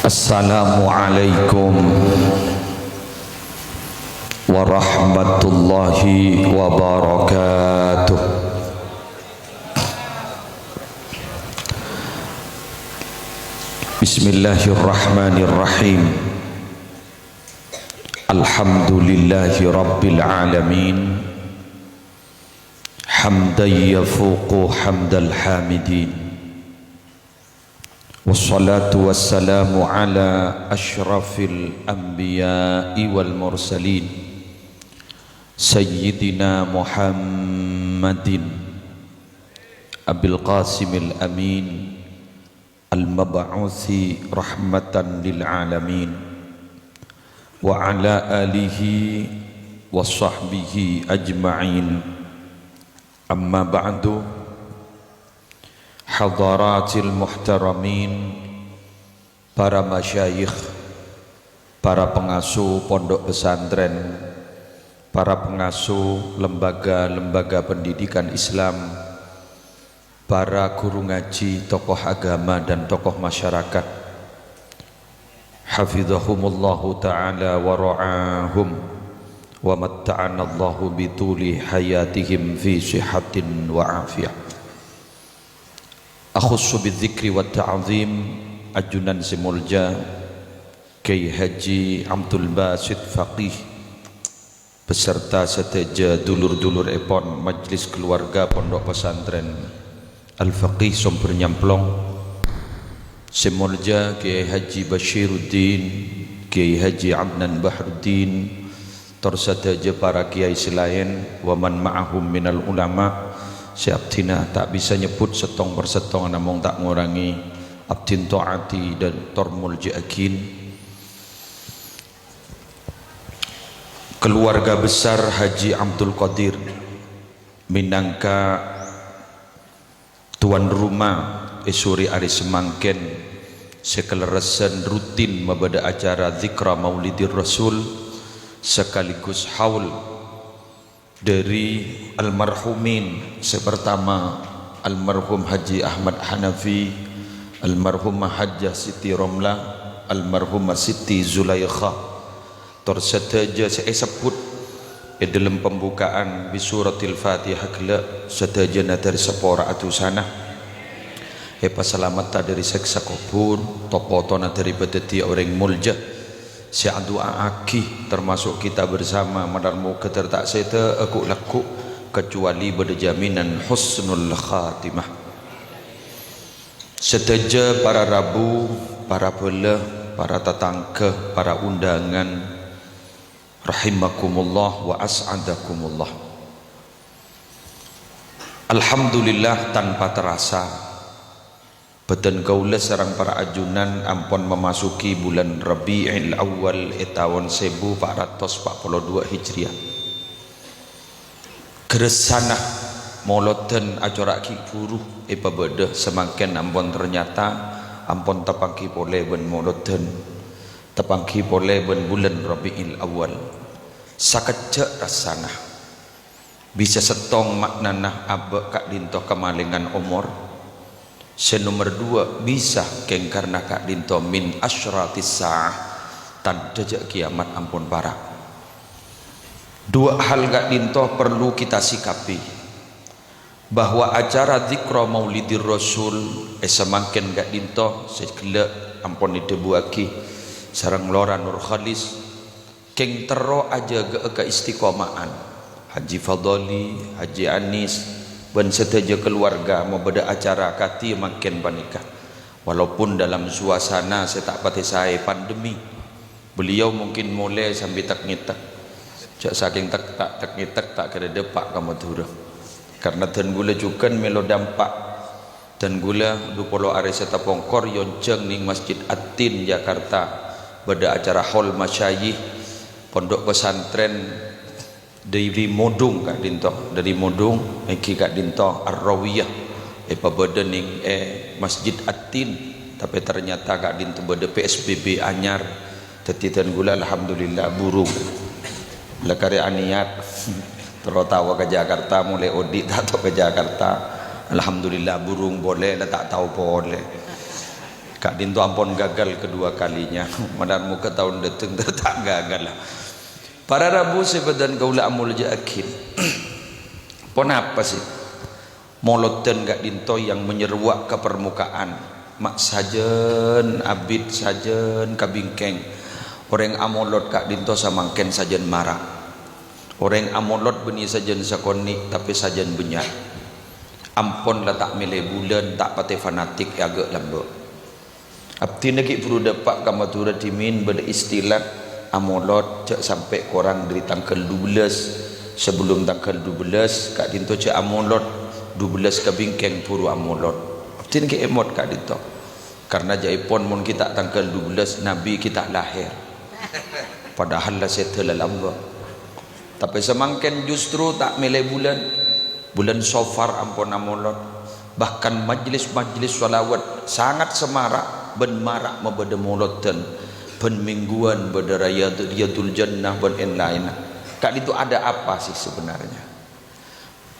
Assalamualaikum warahmatullahi wabarakatuh. Bismillahirrahmanirrahim. Alhamdulillahi rabbil alamin. Hamdan yafuqu hamdal hamidin. Wassalatu wassalamu ala ashrafil anbiya'i wal mursalin Sayyidina Muhammadin Abil Qasimil Amin Al-Mab'uthi rahmatan lil alamin wa ala alihi wa sahbihi ajma'in. Amma ba'du. Hadaratil muhtaramin, para masyayikh, para pengasuh pondok pesantren, para pengasuh lembaga-lembaga pendidikan Islam, para guru ngaji, tokoh agama dan tokoh masyarakat, hafizahumullahu ta'ala wa ra'ahum wa matta'anallahu bituli hayatihim fi sihatin wa afiyah. Akhussu bidzikri wa ta'zim ajunan simulja Kiai Haji Abdul Basit Faqih beserta seteja dulur-dulur epon Majlis Keluarga Pondok Pesantren Al-Faqih Sumber Nyamplong, simulja Kiai Haji Bashiruddin, Kiai Haji Adnan Bahruddin, terseteja para kiai selain wa man ma'ahum minal ulama. Si abdina tak bisa nyebut setong persetong namun tak ngurangi abdin ta'ati dan tormul ja'akin. Keluarga besar Haji Abdul Qadir minangka tuan rumah esuri ari semangken sekeleresan rutin mabada acara zikra maulidir rasul sekaligus haul dari almarhumin sepertama almarhum Haji Ahmad Hanafi, almarhumah Hajjah Siti Romlah, almarhumah Siti Zulaikha. Terseteja saya sebut dalam pembukaan bisuratil Fatihah kala seteja dari sepora atusana selamat dari seksa kubur topotona dari beteti orang mulja doa aki termasuk kita bersama madarmu ketertak seta aku laku kecuali berjaminan husnul khatimah. Seteja para rabu, para belah, para tatangkeh, para undangan, rahimakumullah wa as'adakumullah. Alhamdulillah tanpa terasa beten kaula sareng para ajunan ampun memasuki bulan Rabiul Awal tahun 1442 Hijriah. Keresana moloten acara ki buruh pabeda semakin ampun ternyata ampun tepangki pole ben moloten tepangki pole ben bulan Rabiul Awal. Sakejak rasana bisa setong maknanah abe kak dintoh kemalingan umur. Senomor dua bisa keng karena kak dinto min asyratis sa'ah tanda kiamat ampun para. Dua hal kak dinto perlu kita sikapi bahwa acara zikra maulidir rasul semakin kak dinto sekele ampun didebuaki sareng lora Nur Khalis keng tero aja ke istiqomaan Haji Fadoli, Haji Anis dan seteja keluarga mau beda acara kati makin panikah walaupun dalam suasana saya tak pati saya pandemi beliau mungkin mulai sambil tak ngitek cak saking tak ngitek tak kena depak kamu turun karena dan gula juga melo dampak dan gula 20 hari serta pongkor yonceng ning Masjid Atin Jakarta beda acara hall masyayikh pondok pesantren dari Modung kak dinto dari Modung iki kak dinto Ar-Rawiyah pabedening Masjid Atin tapi ternyata kak dinto bede PSBB anyar tetitan gula alhamdulillah burung lekari aniat tertawa ke Jakarta mulai audit atau ke Jakarta alhamdulillah burung boleh lah tak tahu boleh Kak Dinto ampun gagal kedua kalinya. Madan muka tahun datang tak gagal lah. Para Rabu sebadan kaula amul jakin. Pon apa sih? Moloten Kak Dinto yang menyeruak ke permukaan. Mak sajen, abid sajen, kabingkeng. Orang amolot Kak Dinto samangken sajen marah. Orang amolot beni sajen sakoni tapi sajen benyak. Ampun lah tak milih bulan, tak pati fanatik agak lambak. Abdi nagi perlu dapat kamatura dimin pada istilah amolot cak sampai korang dari tanggal 12 sebelum tanggal 12 Kak Dinto cak amolot 12 kabingkeng puru amolot. Abdi nagi emot Kak Dinto karena jaipon mun kita tanggal 12 Nabi kita lahir padahal lah setelah lambak. Tapi semangken justru tak milih bulan Safar ampun amolot. Bahkan majlis-majlis salawat sangat semarak ben marak mabada moloten ben mingguan bada Riyadul Jannah ben lain. Kak itu ada apa sih sebenarnya?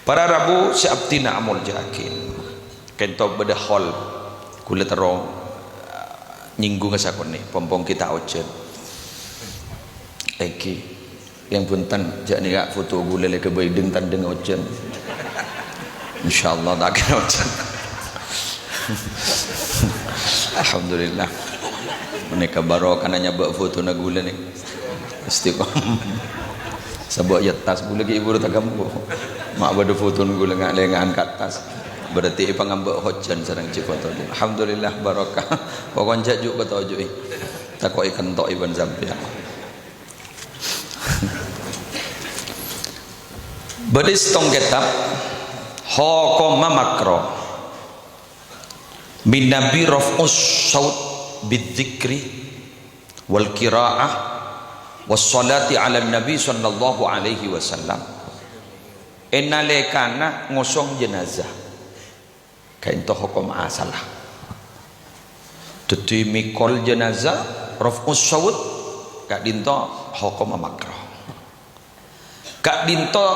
Para Rabu siaptina amol jakin. Kento bada hall kula terong nyinggung sakone pompong kita ojen. Eki yang punten jak ni kak foto gula le ke baideng tandeng ojen. Insyaallah tak kena ojen. Alhamdulillah. Mereka barokah nanya buat foto na gula ni. Istiqomah. Sebab ya tas gula ke ibu tak gambo. Mak bade foto gula ngak lengan kat tas. Berarti pangambak hojan sareng ci foto ni. Alhamdulillah barokah. Pokon jajuk beto juk. Takok ikan tok iban sampai. Badis tong kitab Hokoma makro min nabi raf'us saut bidzikri wal qiraah was salati ala nabi sallallahu alaihi wasallam enalekana ngosong jenazah kain to hukum asalah dadi mikol jenazah raf'us saut Kak Dinto hokoma makro. Kak Dinto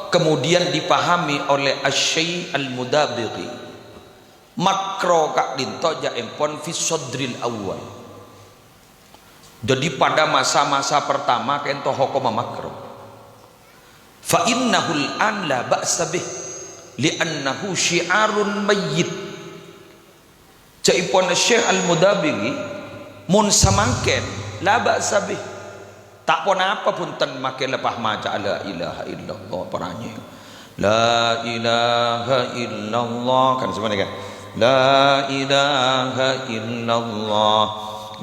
kemudian dipahami oleh Asy-Syaikh Al-Mudabiri makro Kak Dinto jaempon fi sodril awal. Jadi pada masa-masa pertama kento hokoma makro fa innahul an la ba'sa bih li'annahu syiarun mayyit. Jaempon Syekh Al-Mudabiri mun samangken la ba'sa bih tak pun apa pun tan make lepas maca la ilaha illallah peranyi la ilaha illallah kan semua ni kan la ilaha illallah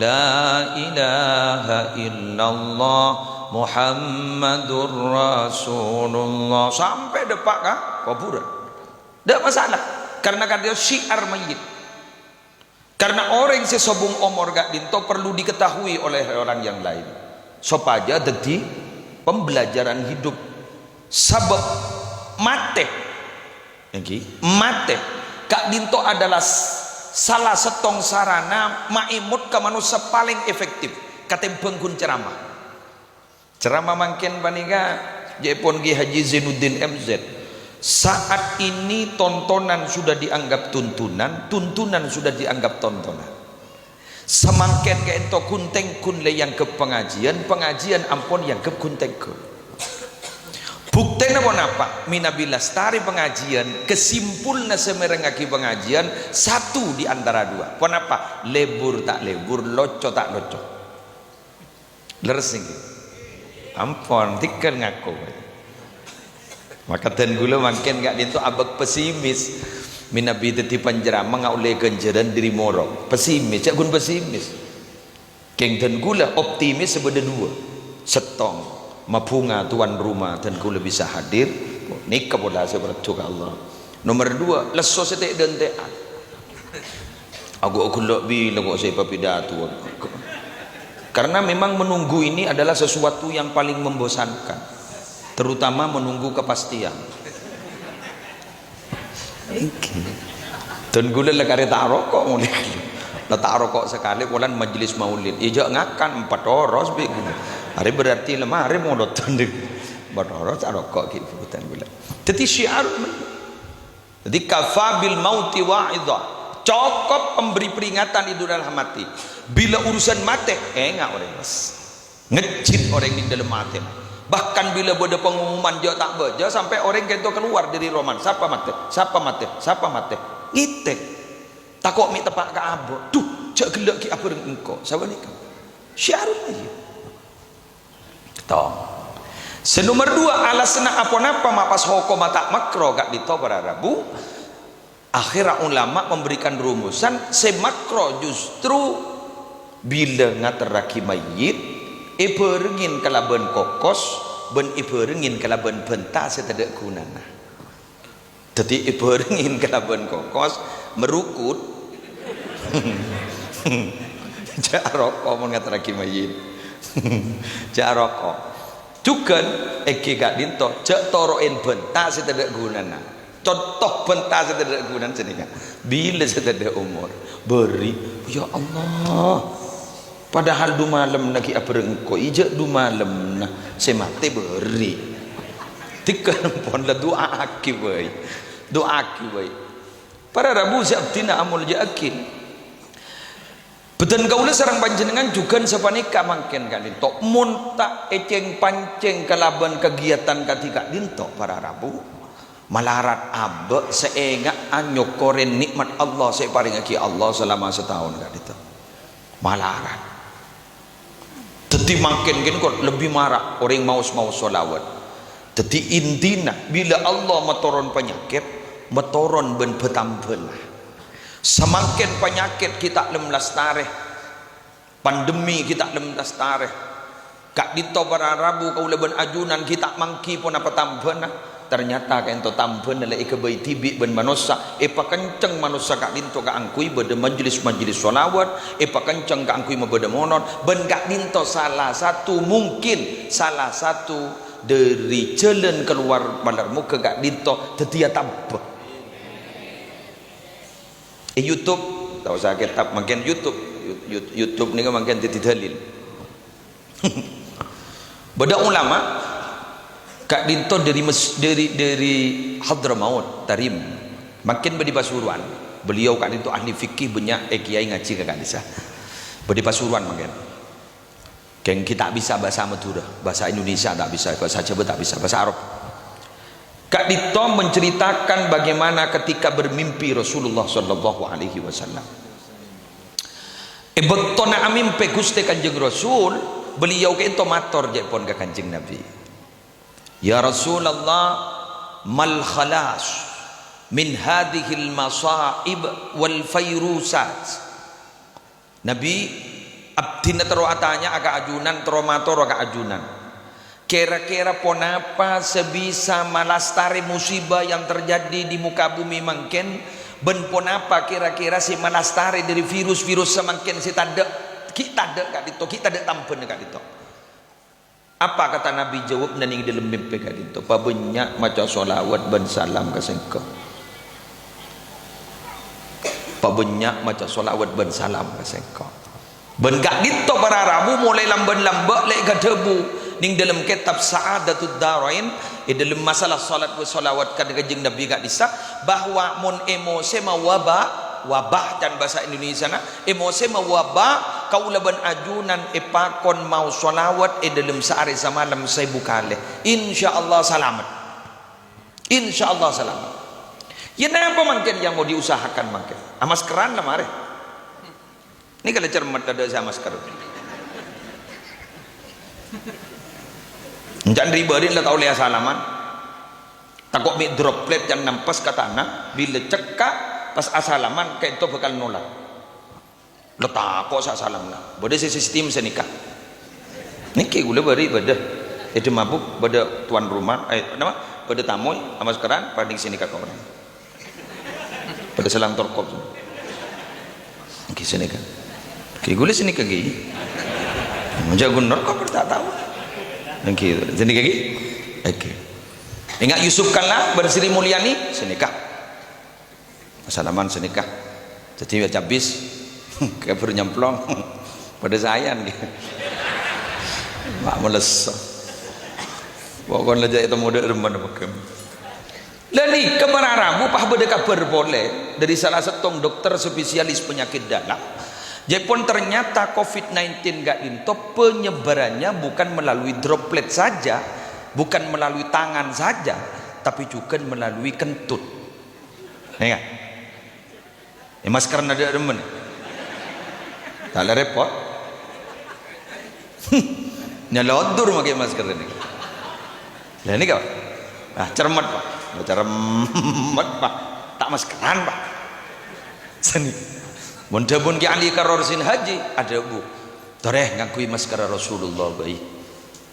la ilaha illallah Muhammadur Rasulullah sampai depak kah kuburan tak masalah karena kan dia syiar mayit. Karena orang yang sesobung umur Kak Dinto perlu diketahui oleh orang yang lain supaya jadi pembelajaran hidup. Sebab mate Kak Dinto adalah salah setong sarana maimut ke manusia paling efektif ketimbang ceramah mangken panika jepon Ki Haji Zainuddin MZ. Saat ini tontonan sudah dianggap tuntunan sudah dianggap tontonan. Semangken ke ento kunteng kun le yang ke pengajian ampun yang ke kunteng kun. Buktinya apa? Minabilas tari pengajian kesimpulna semerengaki pengajian satu di antara dua. Pon apa? Lebur tak lebur, loco tak loco. Leres iki. Ampun tikel ngaku. Maka dan gula makin Kak Dinto abak pesimis. Minabi teti panjerama ngau le genjeran diri morok. Pesimis, cak gun pesimis. Keng dan gula optimis sebeda dua. Setong mapunga tuan rumah dan gula bisa hadir. Nikah bola seberatu ke Allah. Nomor dua leso setek dan tean. Aku lebih lagu saya pidato. Karena memang menunggu ini adalah sesuatu yang paling membosankan. Terutama menunggu kepastian. Dan gula lekare tak rokok mulai. Tak rokok sekali bulan majlis maulid. Ijak ngakan 4 oros be gula. Hari berarti lemah hari modot tanding. 4 oros tak rokok gitu hutan gula. Jadi syiar. Jadi kafa bil mauti wa'idha. cokop pemberi peringatan itu dalam mati. Bila urusan mati enggak orang mas ngecit orang di dalam mati. Bahkan bila ada pengumuman dia tak baca sampai orang itu keluar dari roman, siapa mati, siapa mati, siapa mati, ngite takut mi tepak ke abok tuh cak gelak ki apa dengan engkau siapa ni kau syarut aja toh. Senomor dua alasna apa-apa mapas hukum tak makro gak dito para rabu. Akhirnya ulama memberikan rumusan semakro justru bila ngateraki mayit iberengin kalaban kokos ben iberengin kalaban pentas setedak gunana. Jadi iberengin kalaban kokos merukut jak rokok mun ngateraki mayit jak rokok cukan eki gak dinto jak toroin pentas setedak gunana. Contoh pentas setedak gunana senika bila setedak umur beri ya Allah padahal du malam lagi apa engkau ijak du malam nah semate beri tikan pon la doa aki bae doa aki bae para rabu sabtina amul jakin beten kaula sareng panjenengan juga sapanika mangken kalin tok mun tak eceng panceng kalaban kegiatan ketika dinto para rabu malarat abe seenga anyokoren nikmat Allah saya paringaki Allah selama setahun kak itu malarat. Jadi makin kok lebih marah orang mau solawat. Jadi intina bila Allah metoron penyakit, metoron ben betambelah. Semakin penyakit kita lem lastare, pandemi kita lem lastare. Kak dito para rabu kau leben ajunan kita mangki pun apa tambena. Ternyata kan to tamben adalah ikabai tibi ben manusia epa kenceng manusia kak dinto kak angkui beda majlis solawat epa kenceng kak angkui beda monon ben kak dinto salah satu mungkin salah satu dari jalan keluar bandar muka kak dinto tetia tabah YouTube tahu saya kitab makin YouTube ni kan makin titik dalil beda ulama Kak Dinto dari Hadramaut Tarim makin beri Pasuruan beliau Kak Dinto ahli fikih banyak kiai ngaji ke Kak Disa beri Pasuruan makin keng kita bisa bahasa Madura bahasa Indonesia tak bisa bahasa Jawa tak bisa bahasa Arab. Kak Dinto menceritakan bagaimana ketika bermimpi Rasulullah sallallahu alaihi wasallam bektona amimpe Gusti Kanjeng Rasul beliau ke ento matur jepon ke Kanjeng Nabi ya Rasulullah mal khalas min hadhil masaib wal fayrusat Nabi abdina teroatanya agak ajunan teromator agak ajunan kira-kira ponapa sebisa malastari musibah yang terjadi di muka bumi mangken ben ponapa kira-kira si malastari dari virus-virus semakin si tanda kita ada kak dito kita ada tampen kak dito. Apa kata Nabi jawab dan yang dalam mimpi kak gitu pabanyak maca solawat ben salam ke sengko pabanyak maca solawat ben salam ke sengko ben kak gitu para rabu mulai lamban-lambak lek ke debu ning dalam kitab Sa'adatud Darain dalam masalah solat wa solawat kan Kanjeng Nabi kak disa bahwa mun emosi wabah dan bahasa Indonesia na emosi wabah kaulaban ajunan epakon mau solawat dalam sehari semalam saya bukale insyaallah selamat insyaallah selamat ya apa mungkin yang mau diusahakan mungkin maskeran lah mare ini kalau cermat ada saya masker jangan ribadin lah tau lihat salaman takut mi droplet yang nampas ke tanah bila cekak pas asalaman kayak itu bakal nolak letak kok salam lah beda sistem senikah niki gula beri beda itu mabuk beda tuan rumah nama beda tamu sama sekarang pada sini kak orang pada selang torkop niki senikah ki gula senikah gi menjagun norkop tak tahu niki senikah gi oke ingat Yusuf Kalla bersiri Mulyani senikah salaman senikah jadi habis kayak baru nyemplong pada saya nih mak melesok pokoknya aja itu mode remen pakai Lani kemararamu pah beda kabar boleh dari salah satu dokter spesialis penyakit dalam. Jepun ternyata COVID-19 gak into penyebarannya bukan melalui droplet saja, bukan melalui tangan saja, tapi juga melalui kentut. Ya kan? Masker ada demen. Tak ada repot. Nyalodur pakai masker ini. Lah ini kau. Ah cermat Pak. Cermat Pak. Tak maskeran Pak. Seni. Mun ki ahli karorsin haji ada bu. Toreh ngakui masker Rasulullah bayi.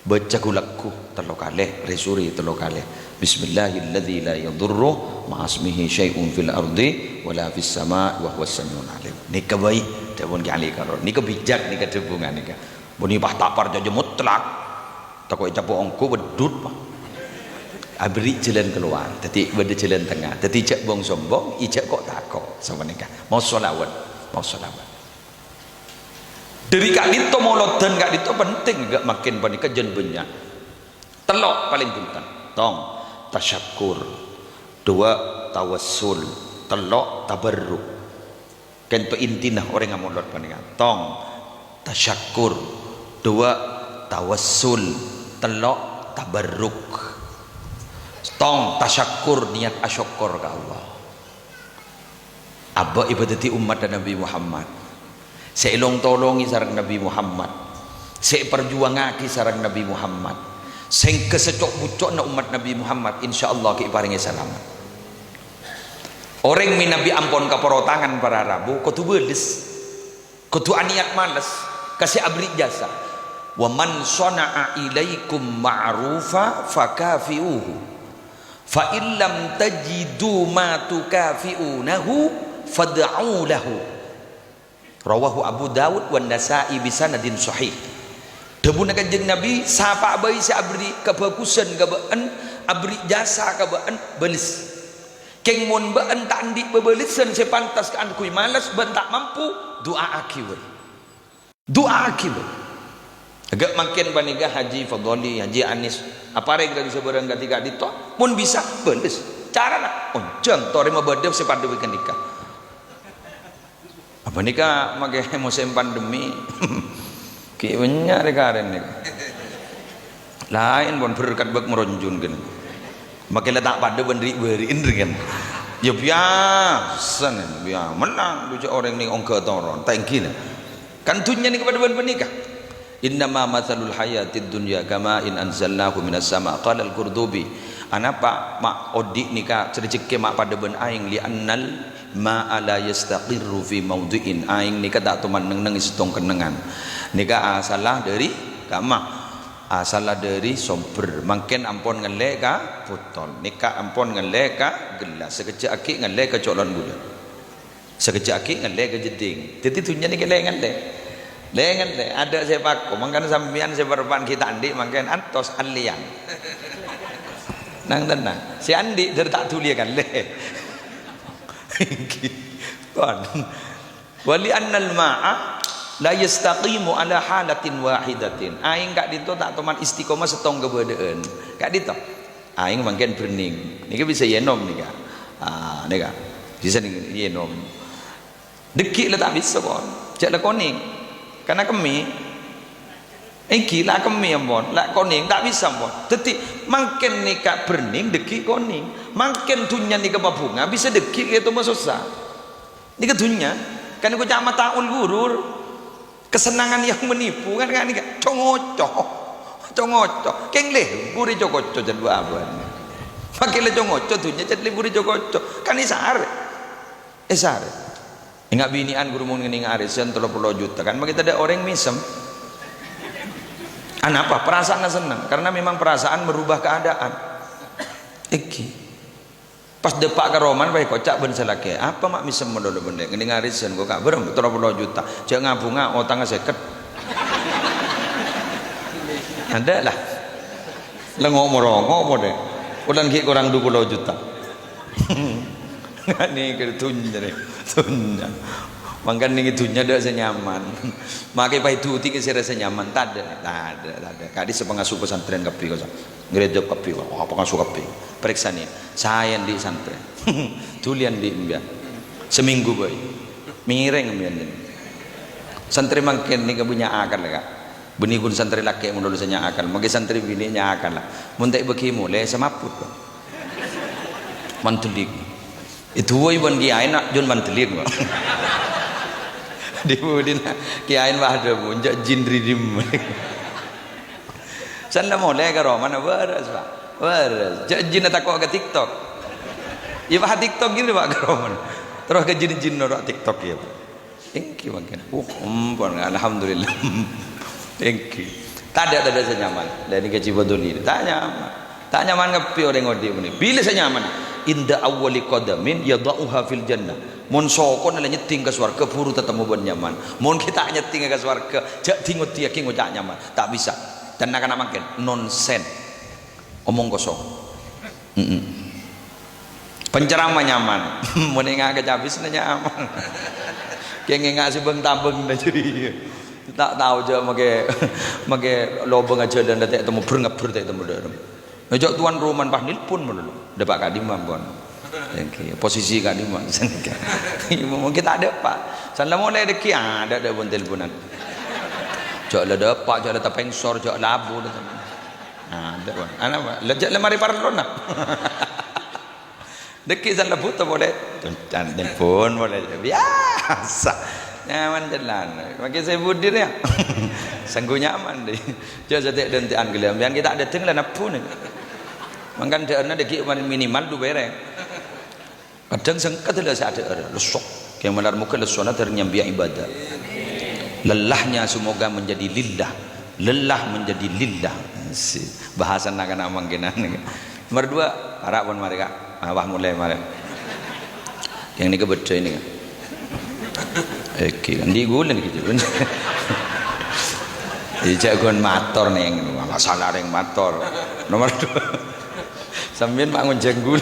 Baca kulakku telo kalih, resuri telo kalih. Bismillahilladzi la yadurru ma'asmihi syai'un fil ardi wala fis sama' wa huwas samiul alim. Nika bayi dapun ki ahli karor. Nika bijak nika debungan nika. Buni pah tapar jaja mutlak. Takoi capo ongko bedut Pak. Abri jalan keluar, tadi beda jalan tengah, tadi cek bong sombong, ijak kok takok sama nikah. Mau solawat, mau solawat. Dari kak dito mau lodan kak dito penting gak makin panika jen banyak. Telok paling buntan, tong tasyakur, dua tawassul, telok tabarruk. Kento intinah orang yang mau lot panika, tong tasyakur, dua tawassul, telok tabarruk. Tong tasyakur niat asyukur ke Allah. Abba ibadati umat dan Nabi Muhammad. Seilong tolongi sarang Nabi Muhammad. Se perjuangake sarang Nabi Muhammad. Sing kesecok bucok na umat Nabi Muhammad insyaallah ki paringi selamat. Orang min Nabi ampon kaporo tangan para rabu kudu belis. Kudu aniat males kasih abri jasa. Wa man sana'a ilaikum ma'rufa fakafi'uhu. Fa illam tajidu ma tukafi'unahu fad'u lahu. Rawahu Abu Dawud wan Nasa'i bi sanadin sahih. Debuna kanjeng Nabi sapa bayi si abri kebagusan kabaan abri jasa kabaan belis. Keng mun baan tak andik bebelisan sepantas kan kui malas ban tak mampu doa akiwe. Doa akiwe. Agak makin paniga Haji Fadoli, Haji Anis apa reg dari seberang ketiga dito pun bisa belis cara nak onjang tori ma badem sepadu weekend nikah apa nikah make musim pandemi ki wenya rekaren nik lain pun berkat bak meronjun gini make letak pada bendri beriin kan ya biasa nih biasa menang lucu orang nih ongke toron tangki kan dunia nih kepada menikah. Innama mathalul hayatid dunya kama in anzalnahu minas sama qala al-Qurtubi anapa mak odik nika cerejeke mak pada ben aing li annal ma ala yastaqirru fi mawdi'in aing nika tak tuman neng setong kenengan nika asalah dari kama asalah dari somber mangken ampon ngelek ka botol nika ampon ngelek ka gelas sekejap aki ngelek ka colon gula sekejap aki ngelek ka jeding jadi dunya nika ngelek lengan le ada sepak mangkan sampean seberpan kita andi mangkan antos alian nang tenang si andi dari tak tulia kan le kon wali annal ma'a la yastaqimu ala halatin wahidatin aing kak dito tak teman istiqomah setong kebedean kak dito aing mangkan bening nika bisa yenom nika nika bisa yenom dekik le tak bisa pon cek le koning karena kami gila kami ampun lak koning tak bisa ampun jadi makin nikah berning deki koning makin dunia nikah bunga bisa deki itu mah susah nikah dunia kan aku cak mataul gurur kesenangan yang menipu kan nikah congocok keng leh buri cokocok jadi apa makin le congocok dunia jadi buri cokocok kan isar ingat binian guru mun ngene ngarisan 30 juta kan kita ada orang misem apa perasaan senang karena memang perasaan merubah keadaan pas depak ke Roman baik kocak ben selake apa mak misem modal benda ngene ngarisan kok gak berem 30 juta cek ngabunga otang 50 ada lah lengok morongok mode udan ki kurang 20 juta ini kertunya deh tunya mangkan nih tunya dah senyaman makai pai tuti ke rasa nyaman tak ada kadi sepengasuh pesantren kapri kosa gereja kapi apa ngasuh kapi periksa nih saya di santri tulian di imbian seminggu boy mireng imbian ini santri makin nih punya akal lah benih pun santri laki yang menurut saya akal mungkin santri bini akal lah muntai bekimu le semaput mantulik itu woy bon kiai nak jun mantulik di budin kiai wahda munjak jin ridim sana mulai ke roman beres pak beres jin takut ke TikTok ya pak TikTok gitu pak ke roman terus ke jin norak TikTok ya pak thank you makin alhamdulillah thank you tak ada senyaman dari gaji bodol ini tak nyaman ngapi orang ngodi ini bila senyaman inda awwali qadamin yadauha fil jannah mun sokon ala nyeting ke swarga buru tetemu ben nyaman mun kita nyeting ke swarga jak tingut dia ki ngocak nyaman tak bisa dan akan makin nonsen omong kosong penceramah nyaman mun ngak kecabis nyaman kayak ngak sebeng tabeng dah jadi tak tahu je make lobeng aja dan tak temu berngapur tak temu dalam ngajak tuan rumah bah nilpun melulu dapat kadimam pun posisi kadimam mungkin tak ada pak sana mulai deki ada pun teleponan jok ada pak jok ada pengsor jok labu ada pun anak pak lejak lemari parlon nak deki sana buta boleh telepon boleh biasa nyaman jalan makin saya budir ya sanggup nyaman deh jauh jadi dentian gelam yang kita ada tinggal napun makan derna deki minimal tu bereng kadang sengkat adalah saya ada lesok yang menar muka lesona ternyambia ibadah lelahnya semoga menjadi lillah lelah menjadi lillah bahasa nak-nak mangkinan nomor 2 harap pun mereka wah mulai yang ini kebetul ini kan oke, di gulen gitu kan. Jagoan motor nih, masalah yang motor. Nomor 2, sambil bangun jenggul.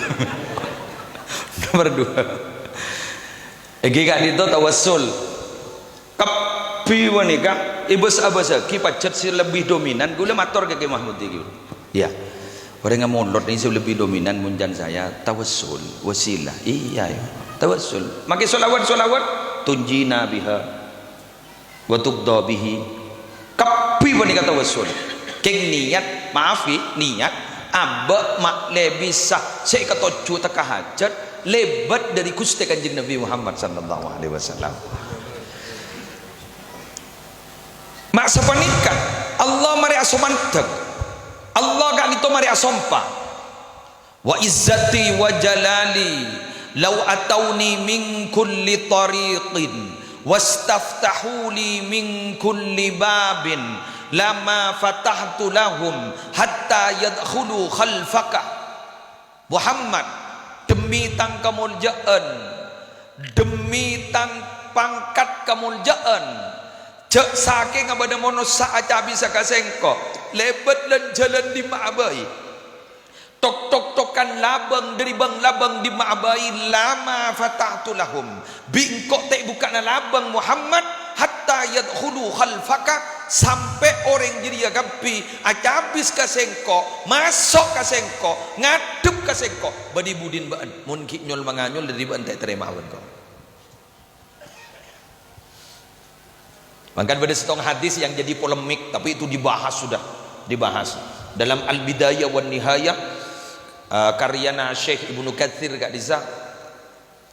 Nomor 2, gak itu tawassul. Kapi wanika, ibu sabasa, kipacat si lebih dominan. Gula motor ke Mahmud gitu. Ya, orang yang molot ini lebih dominan munjan saya tawassul, wasilah. Iya, tawassul. Makai solawat. Tunjina biha wa tuqda bihi kapi bani kata wasul keng niat maafi niat aba mak le bisa saya kata cuta kahajat lebat dari Gusti Kanjeng Nabi Muhammad sallallahu alaihi wasallam mak sapanikan Allah mari asomantag Allah gak dito mari asompa wa izzati wa jalali law atawni min kulli tariqin wastaftahu li min kulli babin lama fatahtu lahum hatta yadkhulu khalfaka Muhammad demi tang kemuliaan demi tang pangkat kemuliaan cek saking abada mono saaca bisa kasengko lebat dan jalan di Ma'abai tok-tok-tokan labang dari bang labang di Ma'abai lama fatahtu lahum bingkok tak buka na labang Muhammad hatta yadkhulu khalfaka sampai orang jadi agapi acabis kasengko masuk kasengko ngadep kasengko badi budin baan mun ki nyol manganyol dari baan tak terima awan kau mangkan pada setong hadis yang jadi polemik tapi itu dibahas sudah dibahas dalam Al-Bidayah wan Nihayah karyana Syekh Ibnu Katsir gak disa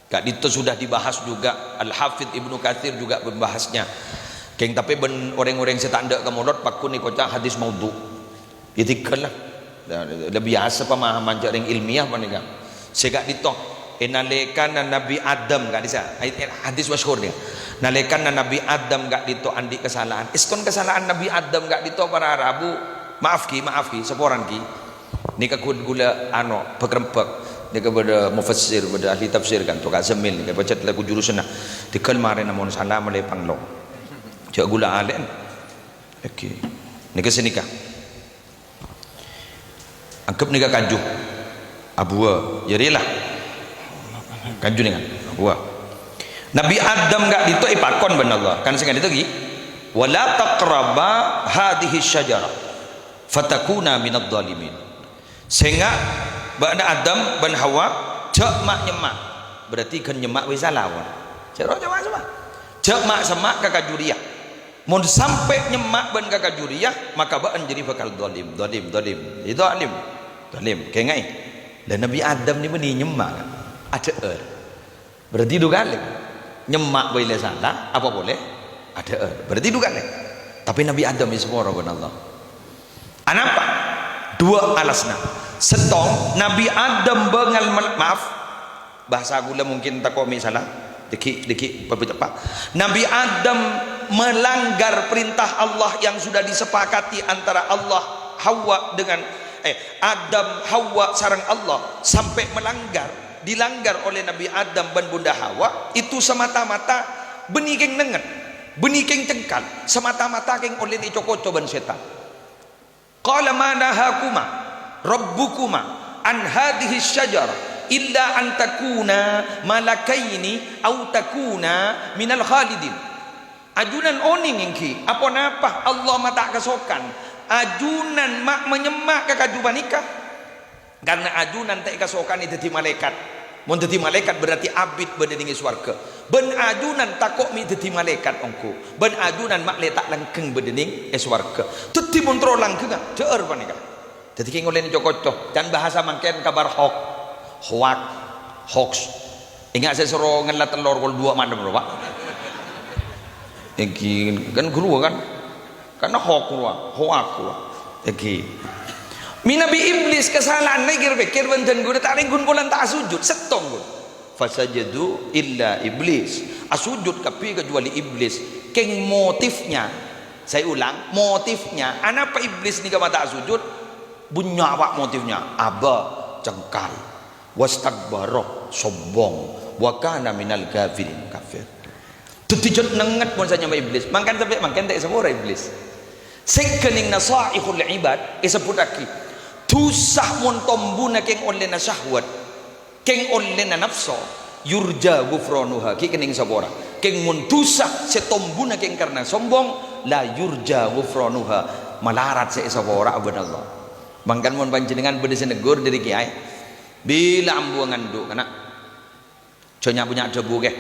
gak itu sudah dibahas juga Al-Hafidh Ibnu Katsir juga membahasnya keng tapi ben orang-orang setandak kemulot pakun ni kocak hadis maudhu itikal lah lebih biasa pemahaman jaring ilmiah panika segak ditok nalekan Nabi Adam gak disa hadis masyhur dia nalekan Nabi Adam gak ditok andi kesalahan iskon kesalahan Nabi Adam gak ditok para Arabu maaf ki seporan ki ni gula ano pekrempek ni kepada mufassir pada ahli tafsir kan tu Kak Zamil ni baca lagu jurusan nah dikal mare namun sana melepang lo cak gula alen okey ni ke sini kah anggap ni kanju abua jadilah kanju dengan abua Nabi Adam gak dito ipakon ben Allah kan sing itu gi wala taqraba hadhihi syajarah fatakuna minadh dhalimin Sehingga ba'da Adam ban Hawa cek mak nyemak. Berarti kan nyemak wis salah wan. Cek ro nyemak sama. Cek mak sama kakak juriyah. Mun sampai nyemak ban kakak juriyah maka ba'an jadi bakal zalim. Itu alim. Zalim. Kayak ngai. Dan Nabi Adam ni meni nyemak kan. Ada berarti itu galim. Nyemak boleh salah apa boleh? Ada berarti itu galim. Tapi Nabi Adam ni semua orang Allah. Anapa? Dua alasna. Setong Nabi Adam bengal maaf bahasa gula mungkin tak kau salah dikit pak. Nabi Adam melanggar perintah Allah yang sudah disepakati antara Allah Hawa dengan Adam Hawa sareng Allah sampai dilanggar oleh Nabi Adam dan Bunda Hawa itu semata-mata benih keng nengen benih keng cengkal semata-mata keng oleh ni cokoco ban setan. Qala ma nahakuma rabbukuma an hadhihi syajarah illa an takuna malakaini au takuna minal khalidin. Ajunan oning engki apa napa Allah mata kasokan ajunan mak menyemak kakajuban nikah karena ajunan tak kasokan itu dadi malaikat. Mun dadi malaikat berarti abid bedeningi swarga. Ben ajunan takok mi dadi malaikat ongko. Ben ajunan mak letak langkeng bedening swarga. Dadi mun tro langkeng jeur panika. Dadi ki ngolen cocok dan bahasa mangken kabar hoax. Ingat saya suruh ngelat telur kol 2 malam lho Pak. Iki kan guru kan. Karena hoax. Iki Nabi Iblis kesalahan pikir benten guna tak ringgun bulan tak sujud setong guna fasajadu illa iblis asujud kapi kecuali iblis keng motifnya saya ulang motifnya anapa iblis ni kama tak sujud bunya apa motifnya aba cengkal wastakbara sombong wa kana minal kafirin kafir tutijot nengat pun saja sama iblis mangkan sampai mangkan tak semua iblis sekening nasaihul ibad sebut lagi tusah mun tombuna keng oleh na syahwat keng oleh na nafsu yurja gufranuha ki kening sabora keng mun tusah setombuna keng karena sombong la yurja gufranuha malarat se sabora abadallah mangkan mun panjenengan bede senegur dari kiai bila ambuangan do kana conya punya debu ke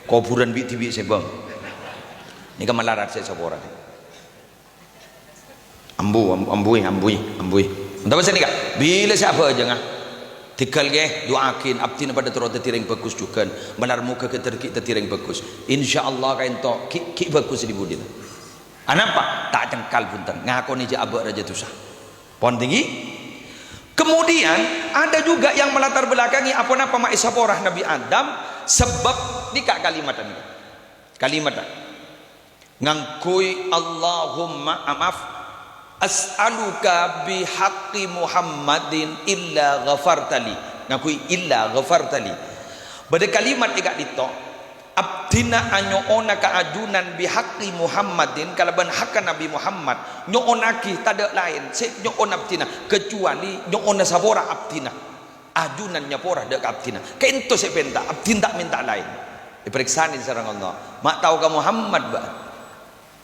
kuburan bi tibi sebang ni ka malarat se sabora ambui entah pasal ni kak bila siapa aja ngah tikal ke doakin abdi pada turut tertireng bagus juga benar muka ke tertireng bagus insyaallah kain to ki bagus di budin anapa tak cengkal punten ngaku ni je abak raja tusah pon tinggi kemudian ada juga yang melatar belakangi apa napa mak isaporah Nabi Adam sebab ni kak kalimat ngangkui Allahumma maaf as'aluka bihaqqi Muhammadin illa ghafartali ngakui illa ghafartali pada kalimat ikak dito abdina anyoona kaajunan bihaqqi Muhammadin kalaban hakka Nabi Muhammad nyoonaki tada lain se nyoon abdina kecuali nyoona sabora abdina ajunan nyapora dek abdina kento se penta abdin tak minta lain diperiksani sareng Allah mak tahu ka Muhammad ba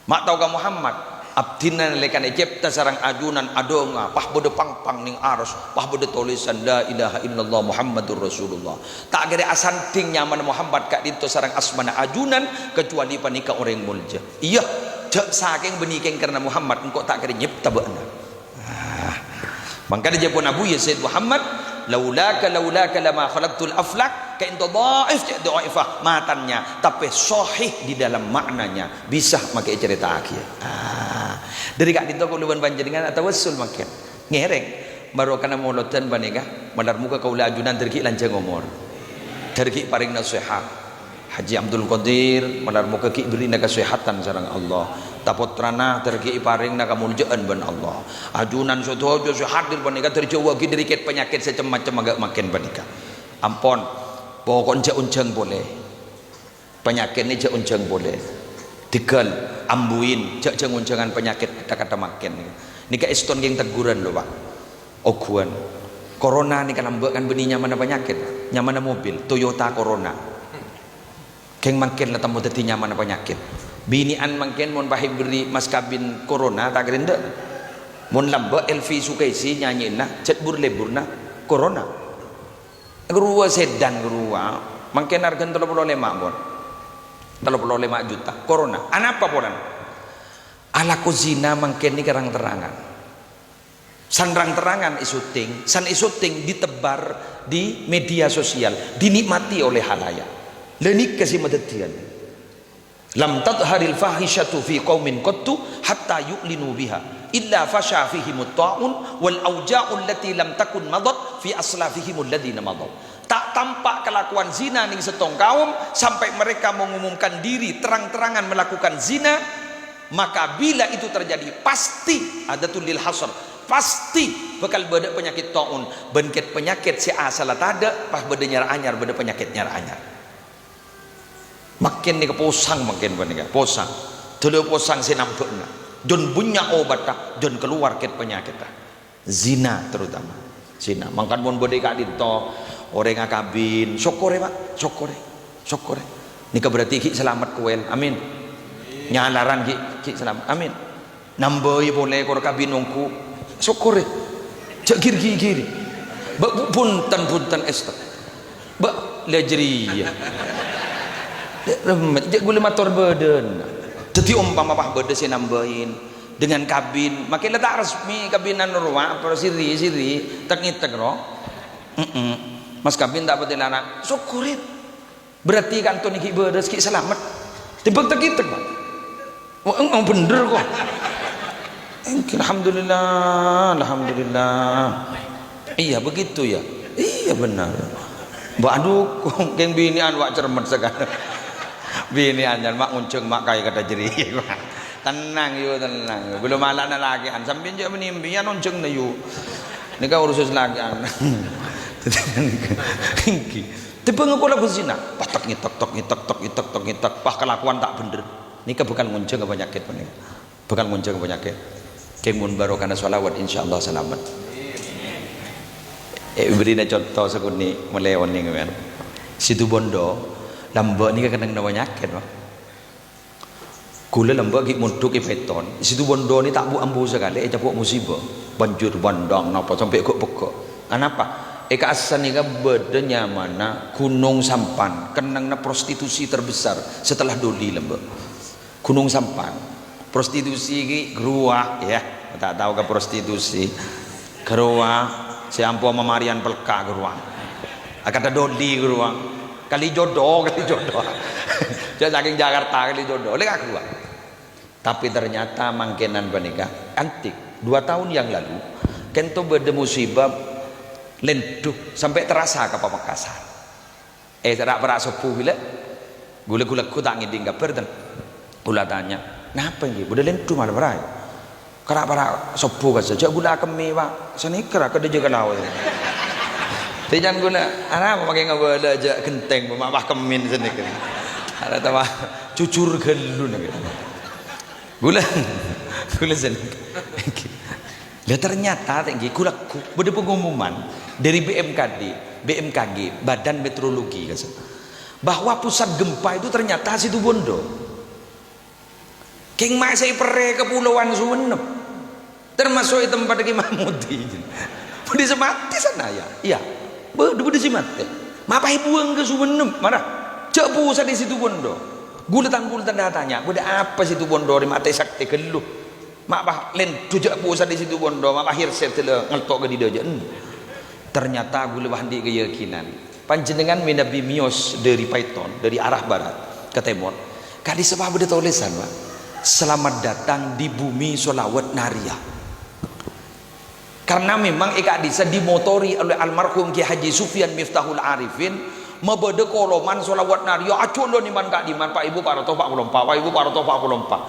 mak tahu ka Muhammad abdina lekan ejepta sarang ajunan adonga pah bode pang ning aras pah bode tulisan la ilaha illallah Muhammadur Rasulullah tak gede asanting nyaman Muhammad kak dinto sarang asmana ajunan kecuali panika orang mulja iya jak saking benikeng karena Muhammad engkau tak gede nyipta beuna mangkana je pun Abu Yazid Muhammad laulaka lama khalaqtul aflak ka into dhaif dhaifah matannya tapi sahih di dalam maknanya bisa makai cerita akhir dari kak dinto kuluban panjenengan atau wasul makin ngereng baru kana molotan banega malar muka kaula ajunan terki lanjang umur terki paring nasihat Haji Abdul Qadir malar muka ki beri na kesehatan sareng Allah tapotrana terki paring na kamuljaan ban Allah ajunan sodojo hadir banega terjawa ki diriket penyakit secam-macam agak makin banika ampon pokok unjang boleh penyakit ni unjang boleh digal ambuin jak unjangan penyakit kata-kata makin ni ka iston geng teguran lho Pak oguan corona ni kan ambek benih nyaman penyakit nyaman mobil Toyota Corona keng makin lah tamu dadi nyaman penyakit binian makin mon pahi beri mas kabin corona tak gerende mun lamba Elvi Sukaisi nyanyi nah cet lebur nah corona gerua sedan gerua mangken harga 35 bon 35 juta corona anapa podan ala ko zina mangken ni terang-terangan sanrang terangan isuting san isuting ditebar di media sosial dinikmati oleh halayak lenik kasih madetian lam tadharil fahishatu fi qaumin qattu hatta yu'linu biha illa fasha fihim at-ta'un wal auja'u allati lam takun madat fi aslafihim alladhina madat. Tak tampak kelakuan zina ning setong kaum sampai mereka mengumumkan diri terang-terangan melakukan zina, maka bila itu terjadi pasti ada tulil hasr, pasti bakal beda penyakit ta'un, bengket penyakit si asal ada pas beda nyar anyar beda penyakit nyar anyar. Makin ni keposang makin benika posang telu posang sinampekna jon punya obat tak jon keluar ket penyakit tak zina terutama zina mangkan mon bode kak dinto orang ngakabin syokore pak syokore nika berarti ki selamat kuel amin nyalaran ki selamat amin namboi boleh kor kabin nungku syokore cak giri punten estak ba lejri remet gule motor badan jadi umpama pah badan saya nambahin dengan kabin makin letak resmi kabinan ruang apa siri tak ngitek roh mas kabin tak betul anak syukurin berarti kan tuh niki badan sikit selamat tiba tak ngitek pak wah bener kok alhamdulillah iya begitu ya iya benar mbak aduh keng binian wak cermet sekarang bini anjan mak unceng mak kaya kata jeri tenang belum malah na lagi an sambil je menimbian unceng na yu ni ka urusus lagi an tiba ngaku lagu zina patak ngitak pah kelakuan tak bener ni ka bukan ngunceng ke penyakit bukan ngunceng ke penyakit kemun baru karena sholawat insyaallah selamat beri contoh sekuni mulai oning kan situ bondo lambak ni kadang ada penyakit pak kula lambak gig munduk beton situ bondo ni tak bu ambu sekali capuk musibah banjir bandang napa sampai kok pekok kenapa asan ni bedanya mana Gunung Sampan kenangna prostitusi terbesar setelah Doli lambak Gunung Sampan prostitusi ki geruah ya tak tahu ke prostitusi geruah siampu memarian pelka geruang kata Doli geruang kali jodoh jadi saking Jakarta kali jodoh oleh keluar tapi ternyata mangkenan menikah antik 2 tahun yang lalu kento beda musibah lenduh sampai terasa ke Pamekasan tidak pernah sepuh bila gula ku tak ngiding kabar dan gula tanya kenapa ini udah lenduh malah berai kerap para sepuh kan saja gula kemi pak senikra kada jaga lawan jangan guna anak pakai ngabala aja genteng mama kemin senikra ada tawa cucur gelu nih gula senik ya ternyata tinggi kulaku beda pengumuman dari BMKG Badan Meteorologi bahwa pusat gempa itu ternyata situ Bondo King Mak saya pere kepulauan Sumenep termasuk tempat Ki Mahmudi budi semati sana ya iya budi semati mapai buang ke Sumenep mana cak pusat di situ Bondo gulatan datanya budi apa situ Bondo di mata sakti geluh mak bah len tujak pusat di situ Bondo mak akhir setelah ngeltok ke di doja ternyata gue lebih di keyakinan panjenengan Nabi Mios dari Python dari arah barat ke timur kadi sebab ada tulisan pak selamat datang di bumi sholawat Naria karena memang eka disa dimotori oleh almarhum Ki Haji Sufyan Miftahul Arifin mabede koloman sholawat Naria aculo niman kak diman pak ibu para toh pak pulompa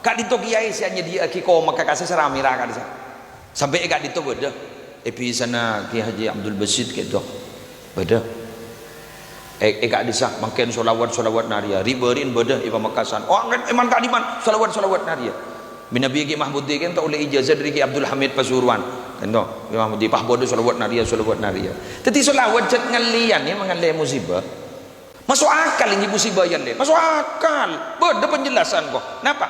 kak dito kiai sianya dia kiko maka kasih seramira kak disa sampai eka dito bede epi sana Ki Haji Abdul Basit gitu beda eka disa makin solawat Naria riberin beda ipa Makasan oh eman kak diman solawat Naria Nabi Ki Mahmud kan tak oleh ijazah dari Ki Abdul Hamid Pasuruan kan to Ki Mahmud pah bodo solawat Naria tetapi solawat jet ngalian ya mengalih musibah masuk akal ini musibah yang le masuk akal beda penjelasan kok kenapa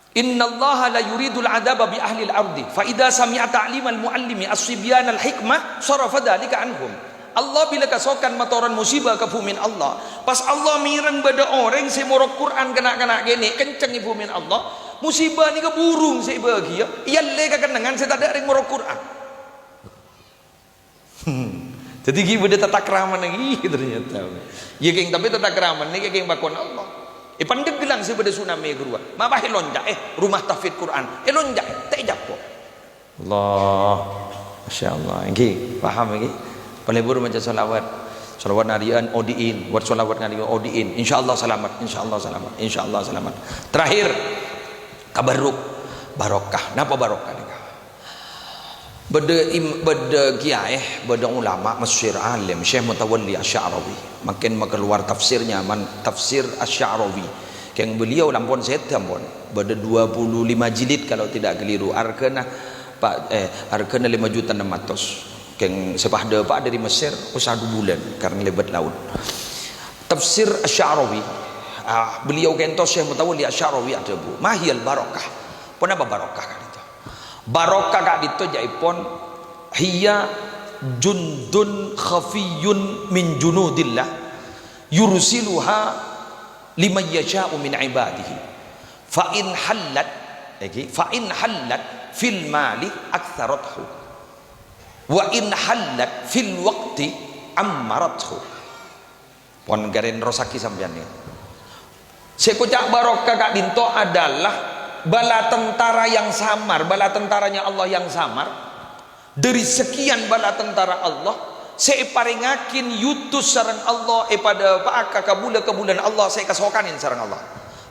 Innallaha la yuridul adaba bi ahli al-ardi fa idza sami'a ta'limal muallimi as-sibyan al-hikmah sarafa dzalika anhum. Allah bila kasokan matoran musibah ke bumi Allah, pas Allah mireng beda orang si morok Quran kena gini kenceng ibu min Allah, musibah ni ke burung si bahagia iya lega kenangan saya tak ada orang morok Quran. Jadi kita beda tata kerama lagi ternyata ya keng tapi tata kerama ni keng bakon Allah pandeg bilang si beda tsunami gerua mabah lonjak rumah tahfidz Quran lonjak tak japo Allah Masya Allah ini paham lagi pelebur macam salawat harian odiin buat salawat ngalian odiin insyaallah selamat insyaallah selamat. Terakhir kabaruk barokah. Napa barokah ni? Beda kiai beda ulama masyhur alim Syekh Mutawalli Asy-Sya'rawi makin keluar tafsirnya tafsir Asy-Sya'rawi yang beliau lampun setam pun beda 25 jilid kalau tidak keliru arkana 5.600.000 yang sepahda pak dari Mesir usaha 2 bulan karena lebat laut. Tafsir Asy-Sya'rawi beliau kento Syekh Mutawalli Asy-Sya'rawi ada bu mahiyal barokah. Kenapa barokah kan itu? Barokah kak itu jaipun hiya jundun khafiyun min junudillah yursiluha liman yasha'u min ibadihi fa in hallat fil mali aktsarathu wa in hallat fil waqti ammarathu. Pon garen rosaki sampean ni. Sekocak barokah kak dinto adalah bala tentara yang samar, bala tentaranya Allah yang samar. Dari sekian bala tentara Allah, saya paringakin yutus sarang Allah pada paaka kebulan Allah saya kasokanin sarang Allah.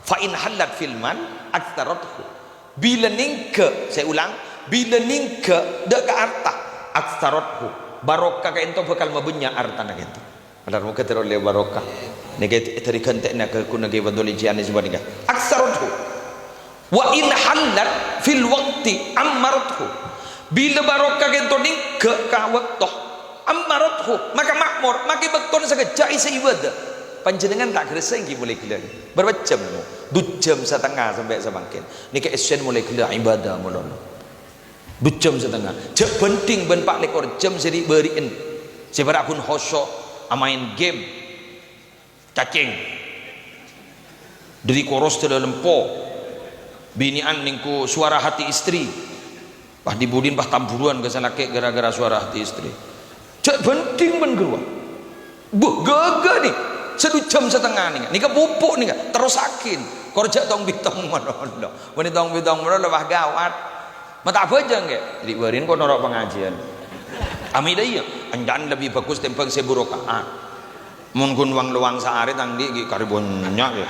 Fa in hallat fil man aktsarathu. Bila ningke, saya ulang, bila ningke dak ka arta aktsarathu. Barokah ka ento bakal mabenya artana gitu. Padahal muka teroleh barokah. Nege teri kentekna ke kunage badoli jiane sebandinga. Aktsarathu. Wa in hallat fil waqti ammarathu. Bila barokah gitu ni ke waktu ammarathu maka makmur maka betul sekejap seibadah panjenengan tak kerasa yang mulai gila berapa jam 2 jam setengah sampai sebangkin ni ke esen mulai gila ibadah mula 2 jam setengah cek penting ben 4 lekor jam jadi beriin seberapa pun khosok main game cacing dari koros dalam lempo binian ningku suara hati istri pah dibudin pah tamburuan ke salake gara-gara suara hati istri cek penting men gerua buh gaga nih 1 jam setengah nih nika pupuk nih terus sakin korja tong bitong monondo wani tong bitong monondo bah gawat mata apa aja nggak jadi barin kok norok pengajian ami iya anjan lebih bagus tempeng seburokaat mun kun wang luang saare tang di karibonnya ya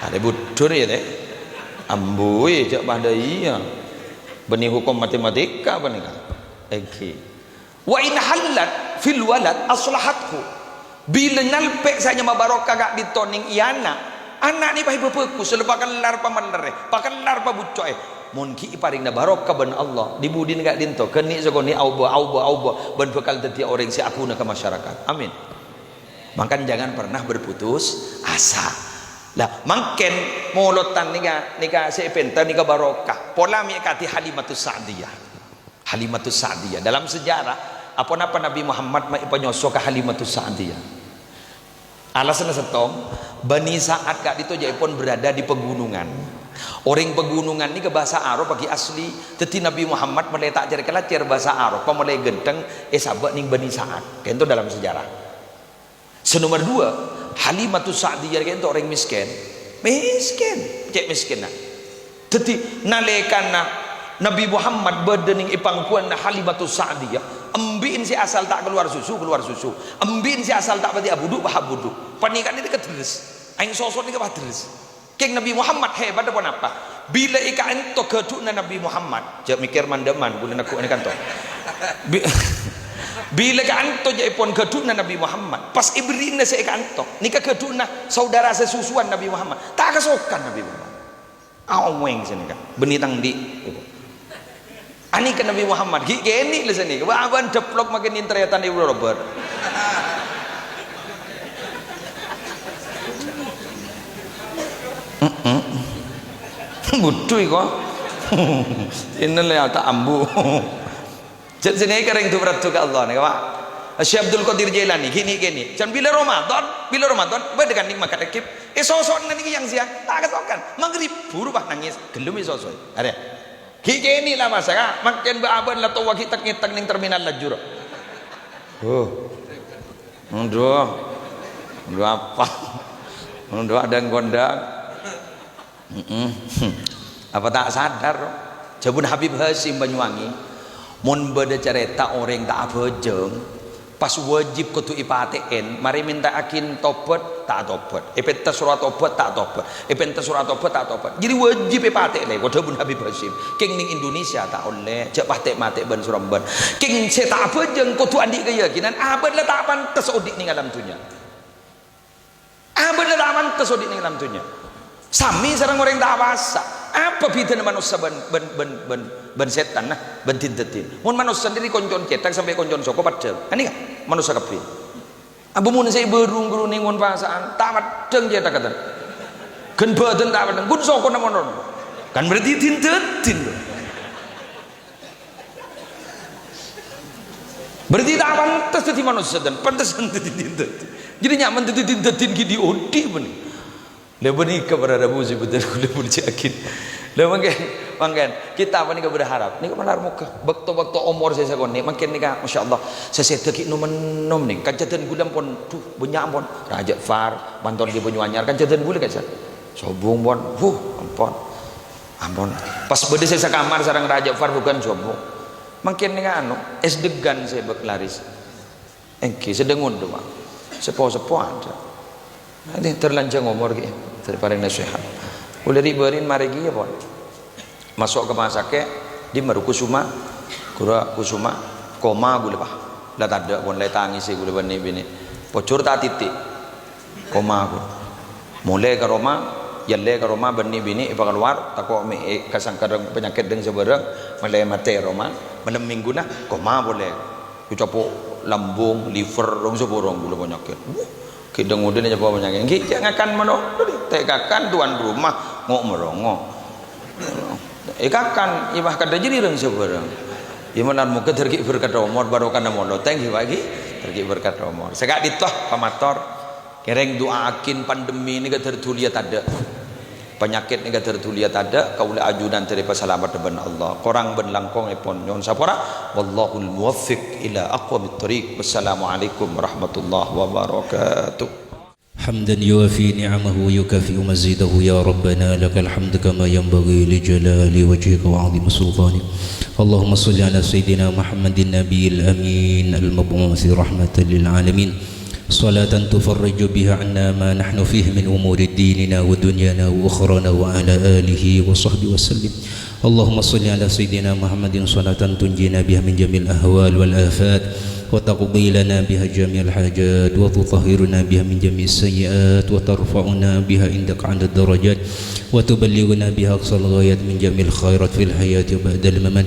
ada budur ya teh amboi cak pada iya benih hukum matematika apa nih kan wa in hallat fil walad aslahathu bila nalpek saja mabarokah gak ditoning iana anak ni pahi bepeku selepakan lar pamanlere pakan lar pabucoy munki paring na barokah ben Allah dibudin gak dinto keni sokoni auba ben bekal dadi orang si akuna ke masyarakat amin. Makan jangan pernah berputus asa lah mangken molotan nika sepenta nika barokah pola mi kati Halimatus Sa'diyah dalam sejarah apa Nabi Muhammad penyoso ke Halimatus Sa'diyah alasan setong Bani Sa'ad kak itu jaipun berada di pegunungan orang pegunungan ini ke bahasa Arab bagi asli teti Nabi Muhammad meletak jari kelatir bahasa Arab pemulai genteng sahabat ning Bani Sa'ad itu dalam sejarah. Senomor 2 Halimatus Sa'diyah itu orang miskin cek miskin nah teti nalekana Nabi Muhammad berdening ipangkuan Halimatus Sa'diyah embin si asal tak keluar susu embin si asal tak bati abuduk panikan ini keteres aing sosok ini keteres keng Nabi Muhammad hebat apa bila ika ento kedukna Nabi Muhammad jak mikir mandaman bulan aku ini kantor bila ka anto jaipun keduna Nabi Muhammad pas ibrina saya ka anto nika keduna saudara sesusuan Nabi Muhammad tak kesokan Nabi Muhammad aweng sini kan benitang di ani ke Nabi Muhammad gini lah sini waban deplok makin interiatan Ibu Robert Butuh kok. Ini lah tak ambu. Jadi sini kering tu berat tu ke Allah ni Pak. Syekh Abdul Qadir Jailani gini. Jangan bila Ramadan berdekat nikmat kadekip. Sosok nanti yang siang tak kesokan. Maghrib berubah nangis gelum sosok. Ada. Gini lah masa makin berabad lah tu waktu tak ning terminal lajur. Mundur apa? Mundur ada gondang. Apa tak sadar? Jabun Habib Hasim Banyuwangi. Mun beda cerita orang tak apa jeng pas wajib kutu IPATN mari minta akin tobat tak tobat ipenta surat tobat tak tobat ipenta surat tobat tak tobat jadi wajib IPATN le kudu Bun Habib Hasim king ning Indonesia tak oleh cek patek mate ban Suramban king se tak apa jeng kudu andi keyakinan abad la tak pantes odik ning alam dunya abad la tak pantes odik ning alam dunya sami sareng orang tak puasa apa bedanya manusia ben setan nah ben tintetin mun manusia sendiri koncon cetak sampai koncon soko padeng ini kan manusia kabeh abu mun saya berung-berung ning mun pasaan tak padeng cetak kata gen badan tak padeng kun soko namono kan berarti tintetin berarti tak pantas jadi manusia dan pantas tintetin jadi nyaman tintetin gini odi benih lepas ni kepada Rabu sebetul kuda berjakin. Lepas mungkin kita apa ni berharap. Ni kepada muka. Waktu umur saya sekarang ni, mungkin ni kan, masya Allah. Saya sedekit nom ni. Kancatan gulam pun, banyak pun. Raja Far, bantuan dia Banyuanyar. Kancatan gulam kan saya. Sobong pun, ampun. Pas beda saya sekamar sarang Raja Far bukan sobong. Mungkin ni kan, es degan saya berlaris. Engki sedengun tu mak. Sepo ada. Nanti terlanjang umur ke. Terpaling nasihat boleh riberin marigi ya pon masuk ke rumah sakit di meru kusuma koma boleh bah lah tak ada pun lai tangis sih boleh bini pocur tak titik koma pun mulai ke Roma bini ipa keluar takut kasangkar penyakit dengan seberang mulai mati Roma malam minggu nah koma boleh ucapu lambung liver dong seborong boleh penyakit kita ngudin aja bawa penyakit kita ngakan mana tekakan tuan rumah ngok merongo ikakan ibah kada jadi orang seberang imanan muka tergi berkat umur baru kana mono thank you lagi tergi berkat umur segak ditoh pamator kereng doakin pandemi ni ke tertulia ada penyakit ni ke tertulia ada kaula ajudan terima selamat depan Allah korang ben langkong epon nyon sapora wallahul muwaffiq ila aqwamit thariq wassalamualaikum warahmatullahi wabarakatuh حمدا يوافي نعمه ويكافئ مزيده يا ربنا لك الحمد كما ينبغي لجلال وجهك وعظيم سلطانك اللهم صل على سيدنا محمد النبي الأمين المبعوث رحمة للعالمين صلاة تفرج بها عنا ما نحن فيه من أمور ديننا ودنيانا وأخرانا وعلى آله وصحبه وسلم اللهم صل على سيدنا محمد صلاة تنجينا بها من جميع الأهوال والآفات وتقضي لنا بها جميع الحاجات وتطهرنا بها من جميع السيئات وترفعنا بها عندك عند الدرجات وتبلغنا بها أقصى الغايات من جميع الخيرات في الحياة وبعد الممات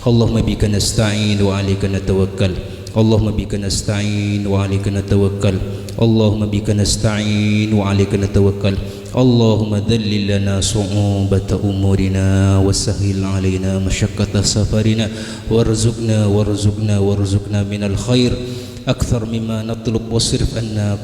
اللهم بك نستعين وعليك نتوكل اللهم بك نستعين وعليك نتوكل اللهم بك نستعين وعليك نتوكل اللهم ذلل لنا صعوبة أمورنا وسهل علينا مشقة سفرنا وارزقنا من الخير أكثر مما نطلب واصرف عنا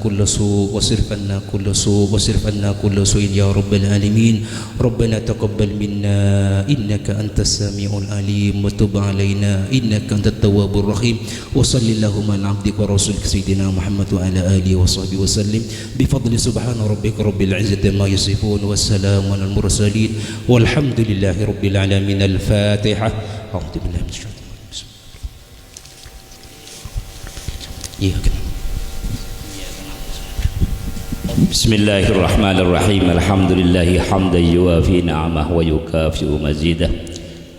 كل سوء يا رب العالمين ربنا تقبل منا إنك أنت السميع العليم وتب علينا إنك أنت التواب الرحيم وصل اللهم على عبدك ورسولك سيدنا محمد وعلى آله وصحبه وسلم بفضل سبحان ربك رب العزة ما يصفون والسلام على المرسلين والحمد لله رب العالمين الفاتحة أعوذ بالله من الشيطان بسم الله الرحمن الرحيم الحمد لله حمدا يوافي نعمه ويكافئ مزيده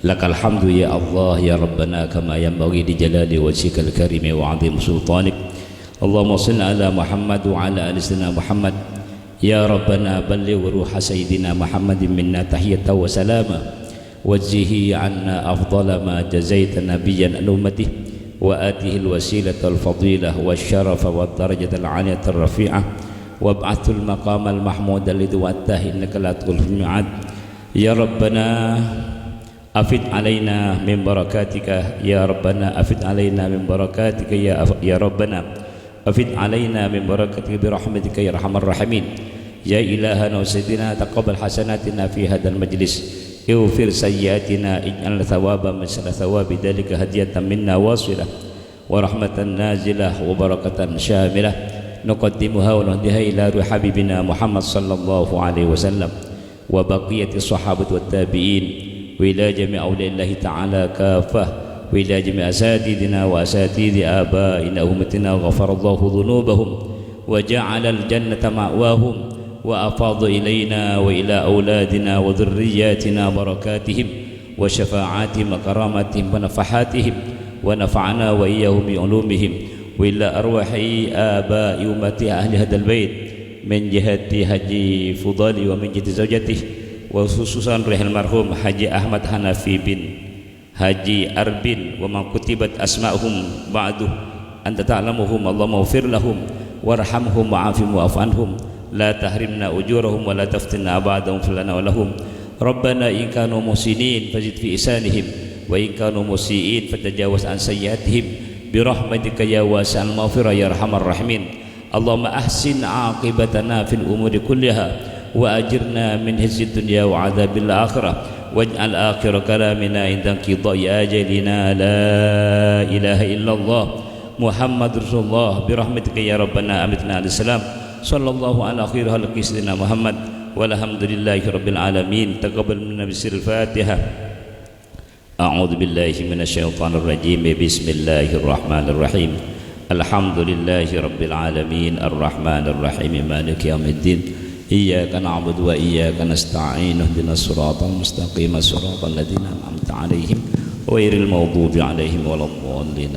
لك الحمد يا الله يا ربنا كما ينبغي لجلال وجهك الكريم وعظيم سلطانك اللهم صل على محمد وعلى ال سيدنا محمد يا ربنا بلغ روح سيدنا محمد منا تحية وسلاما وجه عنا أفضل ما جزيت نبيا عن أمته وآته الوسيلة الفضيلة والشرف والدرجة العالية الرفيعة وابعث المقام المحمود الذي وعدته إنك لا تخلف الميعاد Ya Rabbana afid alaina min barakatika, Ya Rabbana afid alaina min barakatika, ya Rabbana afid alaina min barakatika bi rahmatika ya arhamar rahimin. Ya ilahana wa sayyidina taqabbal hasanatina fi hadzal majlis, ighfir sayyiatina, ij'al thawaban misla thawabi dzalika hadiyatan minna wasilah wa rahmatan nazilah wa barakatan syamilah nuqaddimuha wa nuhdiha ila ruhi habibina Muhammad sallallahu alaihi wasallam wa baqiyati sahabati wat tabi'in wa ila jami' awliyallahi ta'ala kafah wa ila jami' asatidina wa asatidi abaina ummatina ghafarallahu dhunubahum wa ja'ala al-jannata ma'wahum wa afadha ilayna wa ila auladina wa dhurriyyatina barakatihim wa syafa'atihim wa karamatihim wa nafahatihim wa nafa'ana wa iyyahum bi ulumihim wa ila arwahi aba'i ummati ahli hadzal bait min jihati Haji Fudali wa min jihati zawjatih wa khususan rihal marhum Haji Ahmad Hanafi bin Haji Arbin wa man kutibat asma'uhum ba'du anta ta'lamuhum, Allahumma ighfir lahum warhamhum wa'afihim wa'fu anhum la tahrimna ujurahum wa la taftinna ba'dahum lana wa lahum. Rabbana in kanu muhsinin fazid fi ihsanihim wa in kanu musii'in fatajawaz an sayyi'atihim bi rahmatika ya wasi'al maghfirah ya arhamar rahimin. Allahumma ahsin aqibatana fil umuri kulliha wa ajirna min hizzid dunya wa adzabil akhirah waj'al akhir kalamina inda qidai ajalina la ilaha illallah Muhammad Rasulullah bi rahmatika ya rabbana amitna al-islam sallallahu ala khairi khalqi sayyidina Muhammad walhamdulillahi rabbil alamin. Taqabbal minna bisiril Fatihah. A'udzu billahi minasyaitonir rajim. Bismillahirrahmanirrahim. Alhamdulillahi rabbil alamin arrahmanir rahim maliki yaumiddin iyyaka na'budu wa iyyaka nasta'in ihdinas siratal mustaqim siratal ladzina an'amta 'alaihim ghairil maghdubi 'alaihim waladdallin.